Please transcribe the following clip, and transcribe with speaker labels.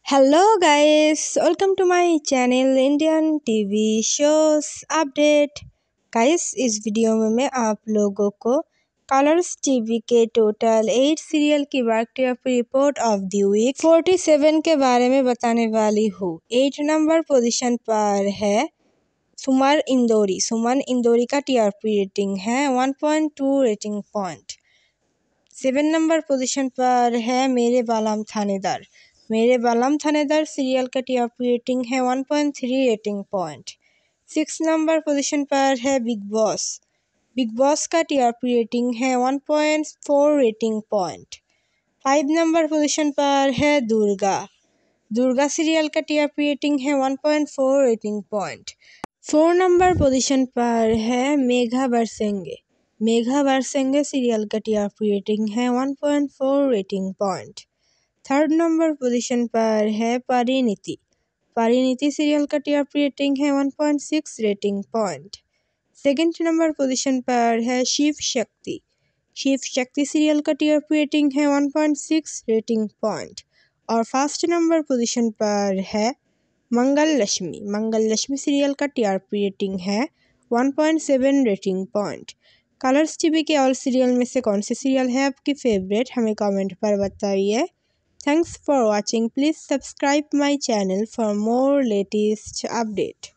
Speaker 1: Hello guys, welcome to my channel Indian TV shows update. Guys, इस वीडियो में मैं आप लोगों को कलर्स टीवी के टोटल 8 सीरियल की biography report of the week 47 के बारे में बताने वाली हूँ। 8 नंबर पोजीशन पर है सुमन इंदौरी। सुमन इंदौरी का टीआरपी रेटिंग है 1.2 रेटिंग पॉइंट। 7 नंबर पोजीशन पर है मेरे बालाम थानेदार। मेरे बालाम थानेदार सीरियल का टीआरपी रेटिंग है 1.3 रेटिंग पॉइंट। 6 नंबर पोजीशन पर है बिग बॉस। बिग बॉस का टीआरपी रेटिंग है 1.4 रेटिंग पॉइंट। 5 नंबर पोजीशन पर है दुर्गा। दुर्गा सीरियल का टीआरपी रेटिंग है 1.4 रेटिंग पॉइंट। 4 नंबर पोजीशन पर है मेघा बरसेंगे। मेघा बरसेंगे सीरियल का टीआरपी रेटिंग है 1.4 rating point. 3rd number position पर है परिणीति। परिणीति सीरियल का टीआरपी रेटिंग है 1.6 rating point. 2nd number position पर है शिव शक्ति। शिव शक्ति सीरियल का टीआरपी रेटिंग है 1.6 रेटिंग पॉइंट। और 1st नंबर पोजीशन पर है मंगल लक्ष्मी। मंगल लक्ष्मी सीरियल का टीआरपी रेटिंग है 1.7 रेटिंग पॉइंट। कलर्स टीवी के ऑल सीरियल में से कौन सी सीरियल है आपकी फेवरेट, हमें कमेंट पर बताइए। Thanks for watching. Please subscribe my channel for more latest update.